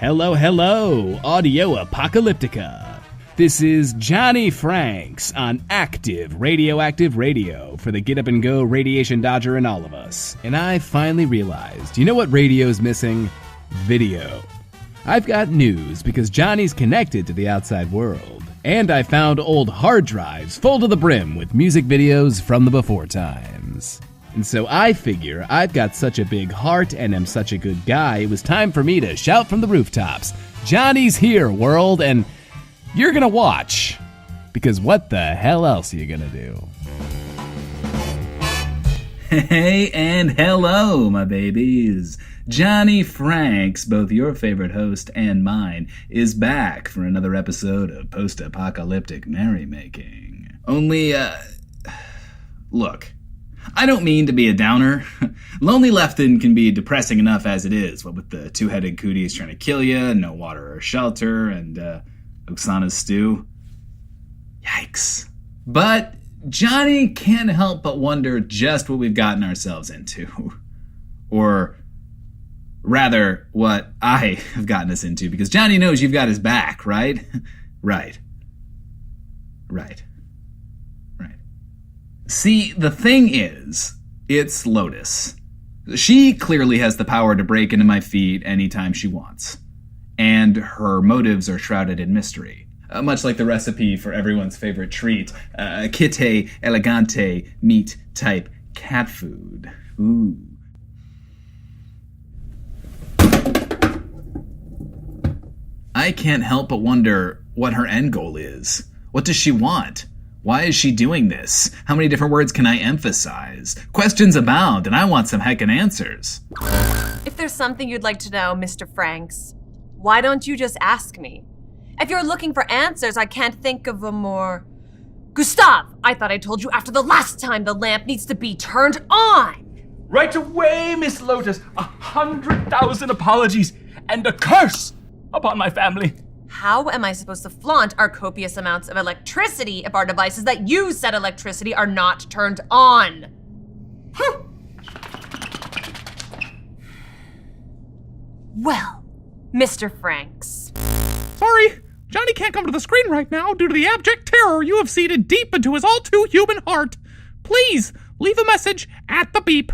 Hello, hello, Audio Apocalyptica. This is Johnny Franks on active Radioactive Radio for the Get Up and Go Radiation Dodger and all of us. And I finally realized, you know what radio's missing? Video. I've got news because Johnny's connected to the outside world. And I found old hard drives full to the brim with music videos from the before times. And so I figure I've got such a big heart and am such a good guy, it was time for me to shout from the rooftops, Johnny's here, world, and you're gonna watch. Because what the hell else are you gonna do? Hey and hello, my babies. Johnny Franks, both your favorite host and mine, is back for another episode of post-apocalyptic merrymaking. Only, look, I don't mean to be a downer. Lonely Lefton can be depressing enough as it is, what with the two-headed cooties trying to kill you, no water or shelter, and, Oksana's stew. Yikes. But Johnny can't help but wonder just what we've gotten ourselves into. Or rather, what I have gotten us into, because Johnny knows you've got his back, right? Right. See, the thing is, it's Lotus. She clearly has the power to break into my feet anytime she wants. And her motives are shrouded in mystery. Much like the recipe for everyone's favorite treat, Kite Elegante meat type cat food. Ooh. I can't help but wonder what her end goal is. What does she want? Why is she doing this? How many different words can I emphasize? Questions abound, and I want some heckin' answers. If there's something you'd like to know, Mr. Franks, why don't you just ask me? If you're looking for answers, I can't think of a more... Gustav, I thought I told you after the last time the lamp needs to be turned on. Right away, Miss Lotus. 100,000 apologies and a curse upon my family. How am I supposed to flaunt our copious amounts of electricity if our devices that use said electricity are not turned on? Well, Mr. Franks. Sorry, Johnny can't come to the screen right now due to the abject terror you have seeded deep into his all-too-human heart. Please, leave a message at the beep.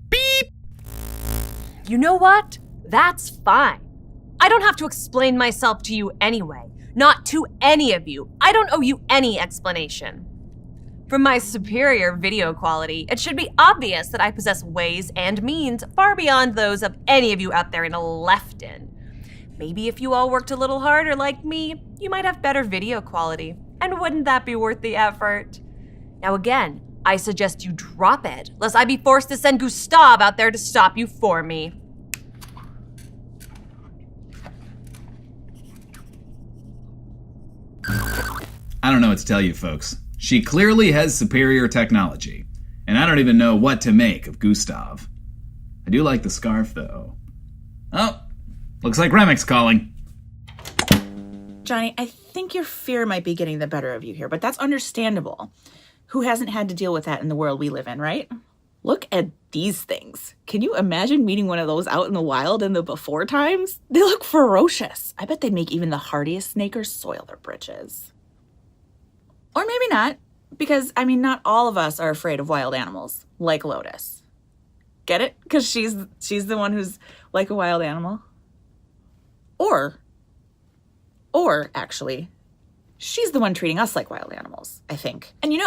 Beep! You know what? That's fine. I don't have to explain myself to you anyway. Not to any of you. I don't owe you any explanation. From my superior video quality, it should be obvious that I possess ways and means far beyond those of any of you out there in Lefton. Maybe if you all worked a little harder like me, you might have better video quality. And wouldn't that be worth the effort? Now again, I suggest you drop it, lest I be forced to send Gustav out there to stop you for me. I don't know what to tell you, folks. She clearly has superior technology, and I don't even know what to make of Gustav. I do like the scarf, though. Oh, looks like Remmick's calling. Johnny, I think your fear might be getting the better of you here, but that's understandable. Who hasn't had to deal with that in the world we live in, right? Look at these things. Can you imagine meeting one of those out in the wild in the before times? They look ferocious. I bet they'd make even the hardiest snakers soil their britches. Or maybe not, because, not all of us are afraid of wild animals, like Lotus. Get it? Because she's the one who's like a wild animal. Or, actually, she's the one treating us like wild animals, I think. And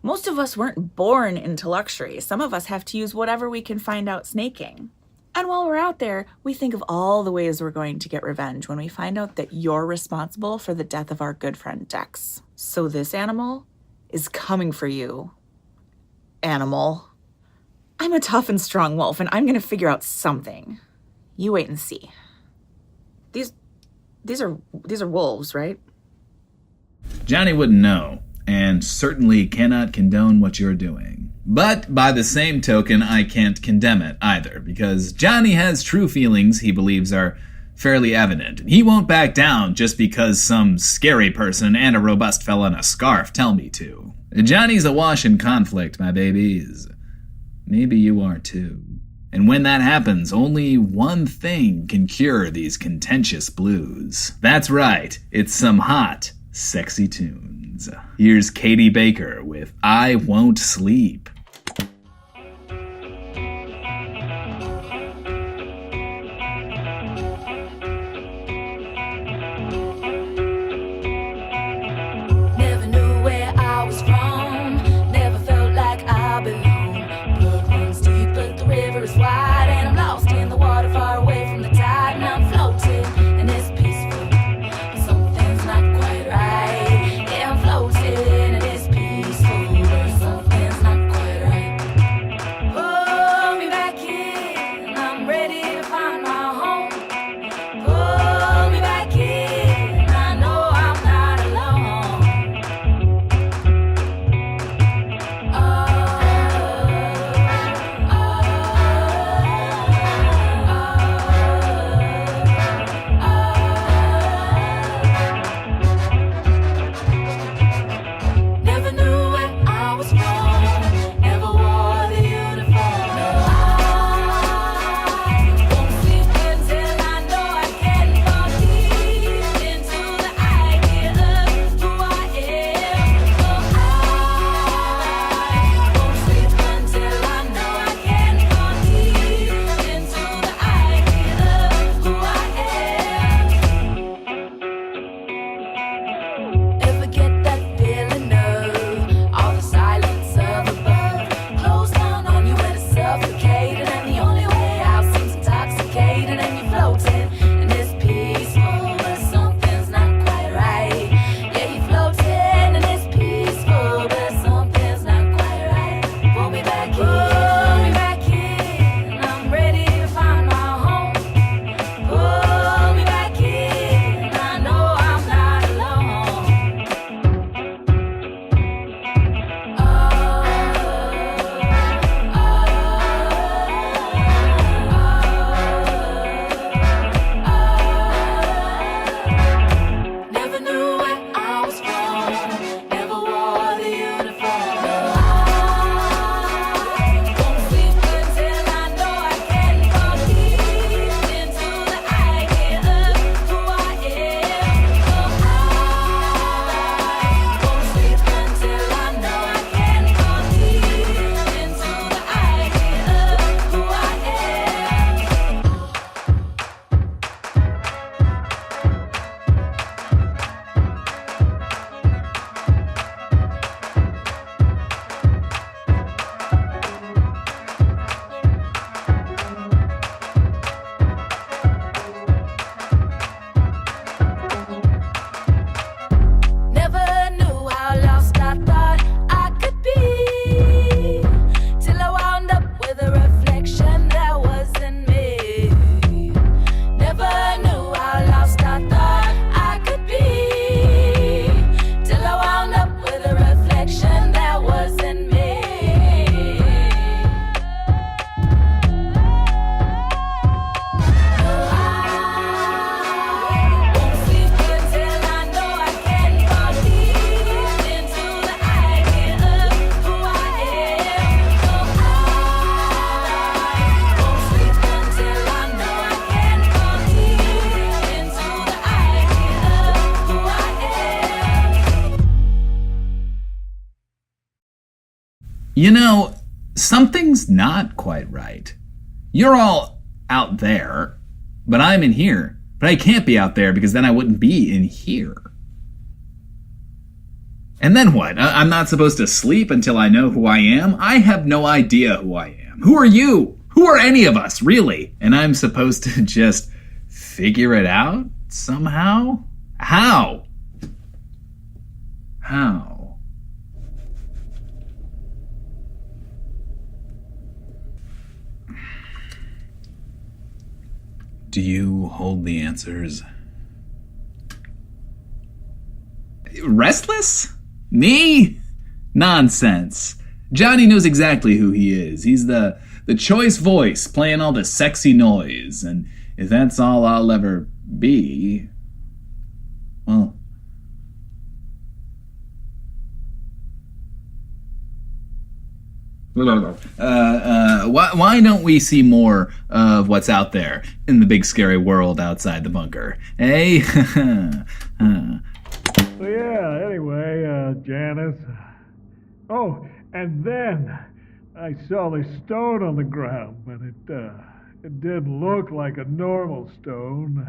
most of us weren't born into luxury. Some of us have to use whatever we can find out snaking. And while we're out there, we think of all the ways we're going to get revenge when we find out that you're responsible for the death of our good friend Dex. So this animal is coming for you. Animal. I'm a tough and strong wolf, and I'm going to figure out something. You wait and see. These are wolves, right? Johnny wouldn't know, and certainly cannot condone what you're doing. But by the same token, I can't condemn it either, because Johnny has true feelings he believes are fairly evident, and he won't back down just because some scary person and a robust fella in a scarf tell me to. Johnny's awash in conflict, my babies. Maybe you are too. And when that happens, only one thing can cure these contentious blues. That's right, it's some hot, sexy tunes. Here's Caiti Baker with I Won't Sleep. Never knew where I was from, never felt like I belong. Blood runs deep, but the river is wide, and I'm lost in the water far away from the tide, and I'm floating, and it's peaceful, but something's not quite right. Yeah, I'm floating, and it's peaceful, but something's not quite right. Pull me back in, I'm ready to find my home. Pull me back in, I know I'm not alone. Never knew where I was from, never wore the uniform. No, I won't sleep until I know I can fall deep into the idea of who I am. No, I won't sleep until I know I can fall deep into the idea of who I am. Ever get that feeling of all the silence of above close down on you and it's suffocating, and the only way out seems intoxicating, and you're floating and it's peaceful, but something's not quite right. Yeah, you're floating and it's peaceful, but something's not quite right. Pull me back in, I'm ready to find my home. Pull me back in, I know I'm not alone. Never knew where I was from, never wore the uniform. No, I won't sleep until I know I can fall deep into the idea of who I am. No, I won't sleep until I know I can fall deep into the idea of who I am. Never knew how lost I thought I could be, till I wound up with a reflection that wasn't me. Never knew how lost I thought I could be, till I wound up with a reflection that wasn't me. No, I won't sleep until I know I can fall deep into the idea of who I am. No, I won't sleep until I know I can fall deep into the idea of who I am. You know, something's not quite right. You're all out there, but I'm in here. But I can't be out there because then I wouldn't be in here. And then what? I'm not supposed to sleep until I know who I am? I have no idea who I am. Who are you? Who are any of us, really? And I'm supposed to just figure it out somehow? How? How? Do you hold the answers? Restless? Me? Nonsense. Johnny knows exactly who he is. He's the choice voice playing all the sexy noise. And if that's all I'll ever be, well, Why don't we see more of what's out there in the big scary world outside the bunker? Eh? Well, yeah, anyway, Janice. Oh, and then I saw this stone on the ground, but it didn't look like a normal stone.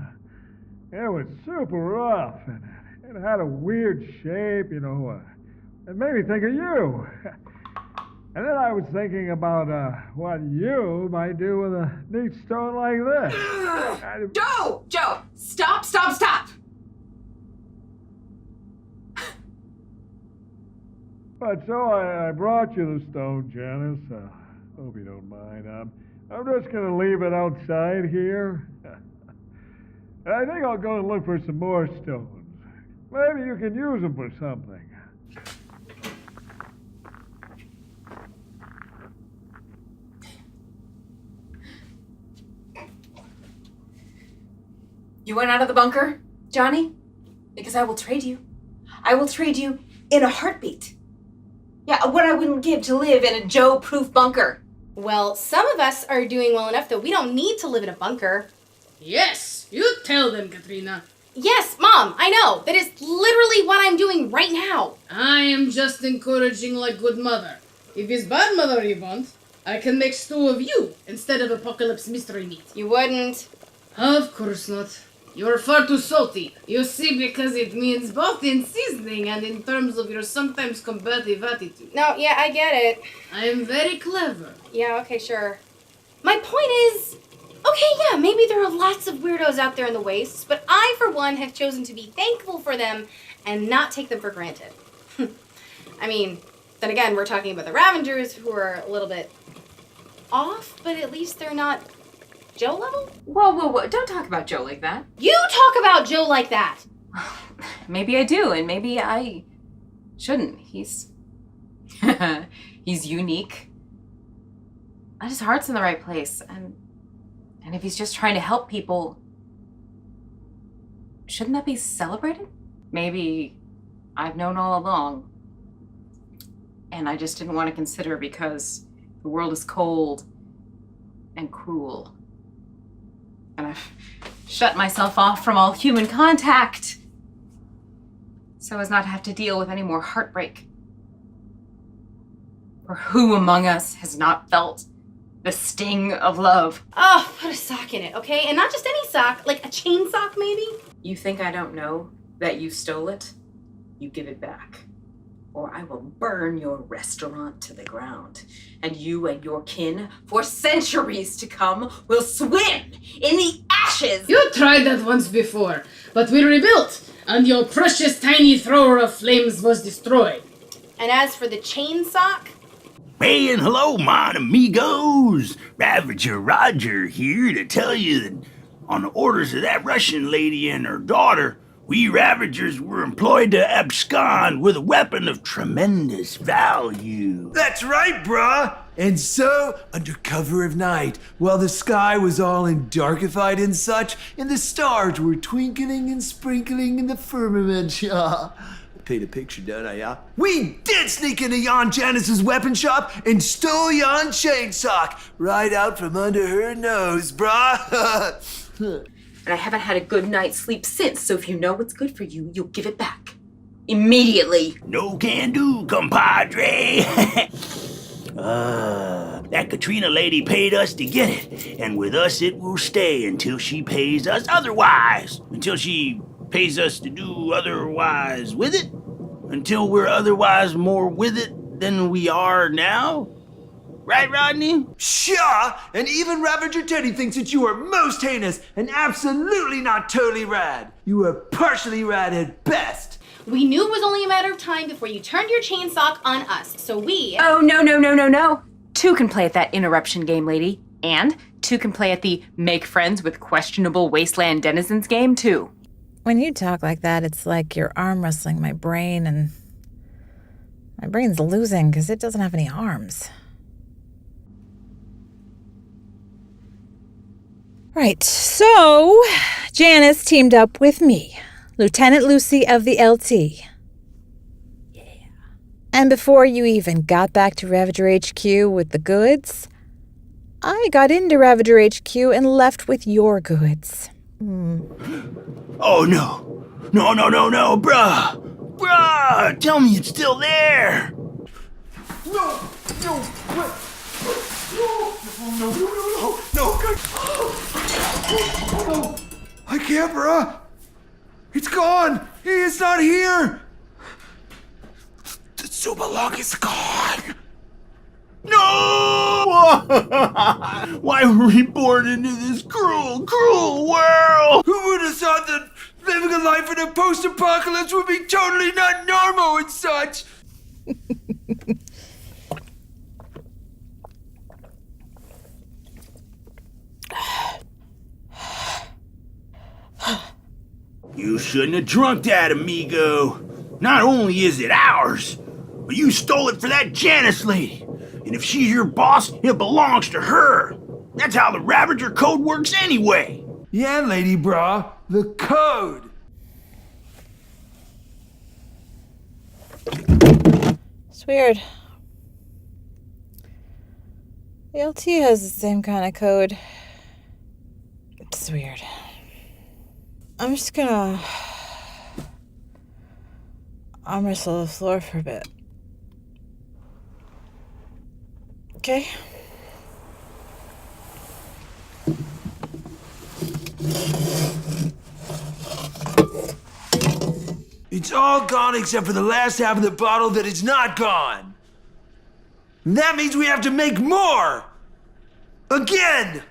It was super rough, and it had a weird shape, you know. It made me think of you. And then I was thinking about what you might do with a neat stone like this. Joe! Stop! But so I brought you the stone, Janice. Hope you don't mind. I'm just gonna leave it outside here. And I think I'll go and look for some more stones. Maybe you can use them for something. You went out of the bunker, Johnny? Because I will trade you. I will trade you in a heartbeat. Yeah, what I wouldn't give to live in a Joe-proof bunker. Well, some of us are doing well enough that we don't need to live in a bunker. Yes, you tell them, Katryna. Yes, Mom, I know. That is literally what I'm doing right now. I am just encouraging like good mother. If it's bad mother you want, I can make stew of you instead of apocalypse mystery meat. You wouldn't. Of course not. You're far too salty. You see, because it means both in seasoning and in terms of your sometimes combative attitude. No, yeah, I get it. I am very clever. Yeah, okay, sure. My point is, okay, yeah, maybe there are lots of weirdos out there in the wastes, but I, for one, have chosen to be thankful for them and not take them for granted. I mean, then again, we're talking about the Ravengers, who are a little bit off, but at least they're not Joe level? Whoa, don't talk about Joe like that. You talk about Joe like that! Maybe I do, and maybe I shouldn't. He's unique. And his heart's in the right place, and if he's just trying to help people, shouldn't that be celebrated? Maybe I've known all along, and I just didn't want to consider because the world is cold and cruel. And I've shut myself off from all human contact so as not to have to deal with any more heartbreak. For who among us has not felt the sting of love? Oh, put a sock in it, okay? And not just any sock, like a chain sock, maybe? You think I don't know that you stole it? You give it back, or I will burn your restaurant to the ground, and you and your kin, for centuries to come, will swim in the ashes! You tried that once before, but we rebuilt, and your precious tiny thrower of flames was destroyed. And as for the chain sock? Hey and hello, mon amigos! Ravager Roger here to tell you that on the orders of that Russian lady and her daughter, we Ravagers were employed to abscond with a weapon of tremendous value. That's right, brah! And so, under cover of night, while the sky was all darkified and such, and the stars were twinkling and sprinkling in the firmament, paint a picture, don't I, yeah? We did sneak into yon Janice's weapon shop and stole yon chainsock right out from under her nose, brah! And I haven't had a good night's sleep since, so if you know what's good for you, you'll give it back. Immediately. No can do, compadre. That Katryna lady paid us to get it, and with us it will stay until she pays us otherwise. Until she pays us to do otherwise with it. Until we're otherwise more with it than we are now. Right, Rodney? Sure, and even Ravager Teddy thinks that you are most heinous and absolutely not totally rad. You are partially rad at best. We knew it was only a matter of time before you turned your chain sock on us, so we... Oh, no. Two can play at that interruption game, lady. And two can play at the make friends with questionable wasteland denizens game, too. When you talk like that, it's like you're arm wrestling my brain, and my brain's losing because it doesn't have any arms. Right, so Janice teamed up with me, Lieutenant Lucy of the LT. Yeah. And before you even got back to Ravager HQ with the goods, I got into Ravager HQ and left with your goods. Oh, no. No, bruh. Bruh, tell me it's still there. No, what? No. I can't, bruh. It's gone. It's not here. The Zubalong is gone. No! Why were we born into this cruel world? Who would have thought that living a life in a post-apocalypse would be totally not normal and such? You shouldn't have drunk that, amigo. Not only is it ours, but you stole it for that Janice lady. And if she's your boss, it belongs to her. That's how the Ravager code works anyway. Yeah, lady bra, the code. It's weird. The LT has the same kind of code. It's weird. I'm just gonna arm wrestle the floor for a bit. Okay? It's all gone except for the last half of the bottle that is not gone. And that means we have to make more! Again!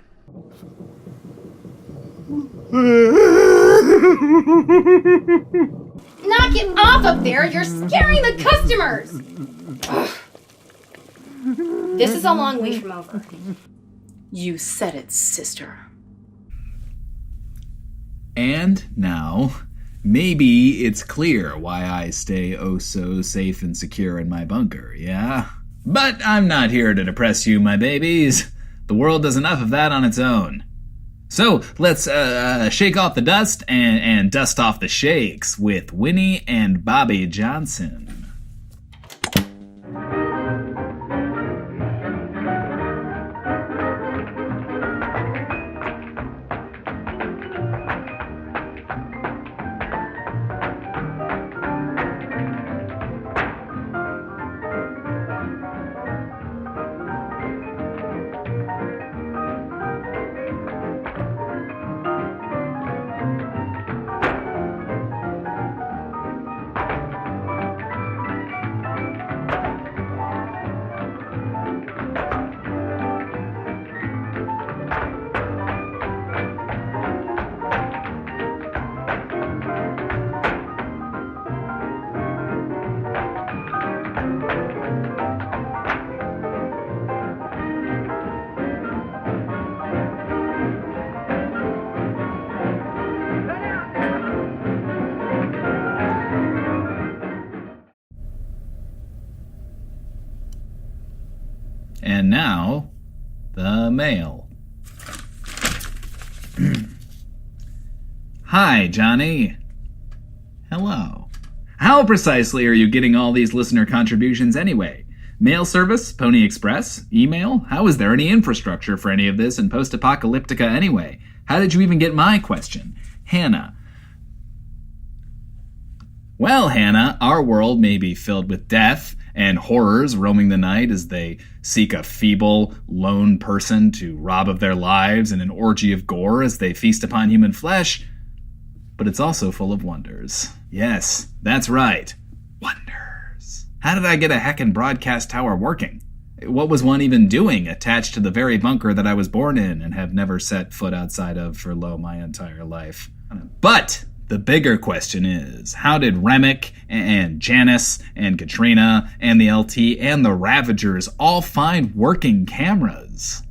Knock it off up there! You're scaring the customers! Ugh. This is a long way from over. You said it, sister. And now, maybe it's clear why I stay oh so safe and secure in my bunker, yeah? But I'm not here to depress you, my babies. The world does enough of that on its own. So let's shake off the dust and dust off the shakes with Winnie and Bobby Johnson. And now, the mail. Hi, Johnny. Hello. How precisely are you getting all these listener contributions anyway? Mail service? Pony Express? Email? How is there any infrastructure for any of this in post-apocalyptica anyway? How did you even get my question? Hannah. Well, Hannah, our world may be filled with death and horrors roaming the night as they seek a feeble, lone person to rob of their lives in an orgy of gore as they feast upon human flesh. But it's also full of wonders. Yes, that's right. Wonders. How did I get a heckin' broadcast tower working? What was one even doing attached to the very bunker that I was born in and have never set foot outside of for, my entire life? But the bigger question is, how did Remmick and Janice and Katryna and the LT and the Ravagers all find working cameras?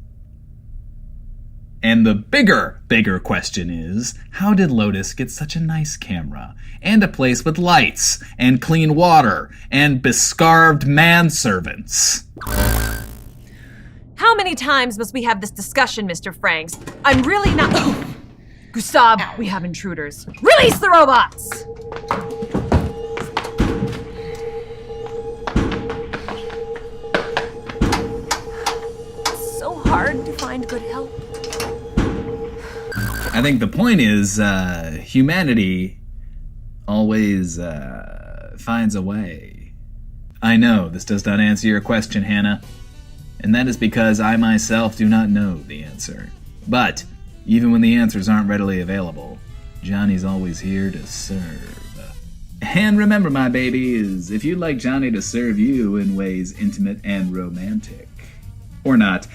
And the bigger question is, how did Lotus get such a nice camera and a place with lights and clean water and bescarved manservants? How many times must we have this discussion, Mr. Franks? I'm really not... Gustav, we have intruders. Release the robots! trying to find good help. I think the point is, humanity always finds a way. I know this does not answer your question, Hannah, and that is because I myself do not know the answer. But even when the answers aren't readily available, Johnny's always here to serve. And remember, my babies, if you'd like Johnny to serve you in ways intimate and romantic, or not,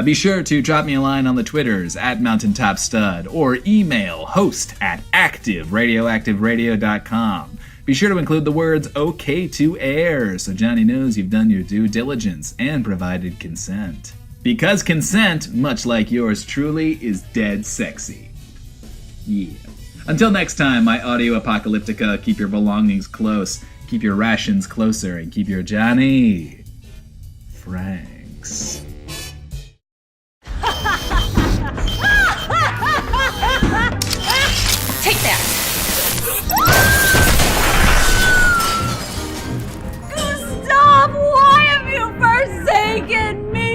be sure to drop me a line on the Twitters at MountaintopStud or email host@activeradioactiveradio.com. Be sure to include the words OK to air so Johnny knows you've done your due diligence and provided consent. Because consent, much like yours truly, is dead sexy. Yeah. Until next time, my audio apocalyptica, keep your belongings close, keep your rations closer, and keep your Johnny Franks. Take that! Gustav, why have you forsaken me?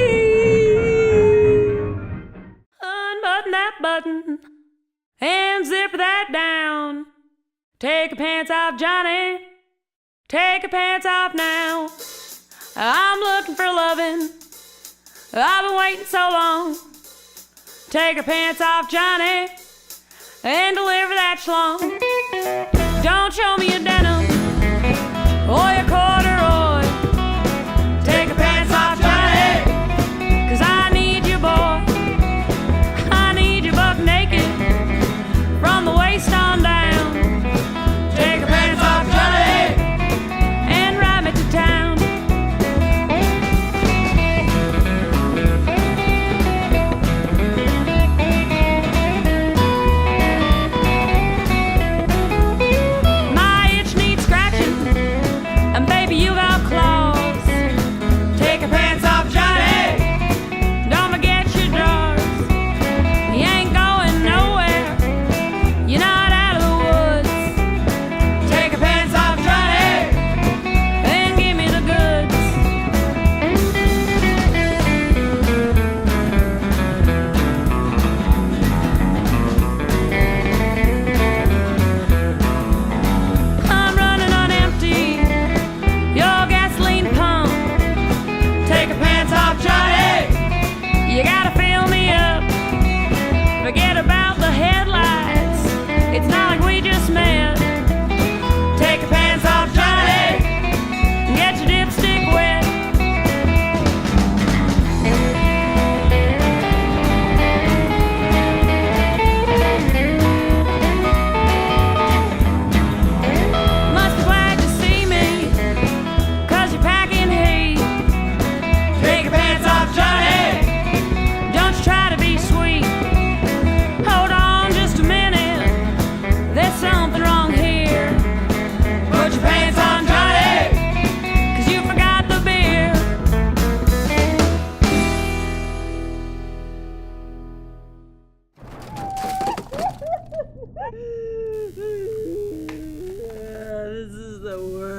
Unbutton that button and zip that down. Take your pants off, Johnny. Take your pants off now. I'm looking for loving. I've been waiting so long. Take your pants off, Johnny, and deliver that schlong. Don't show me your denim or your corduroy. Take your pants off, Johnny, 'cause I need you, boy. I need you buck naked from the waist on down. Take your pants off, Johnny, and ride me to town. This is the worst.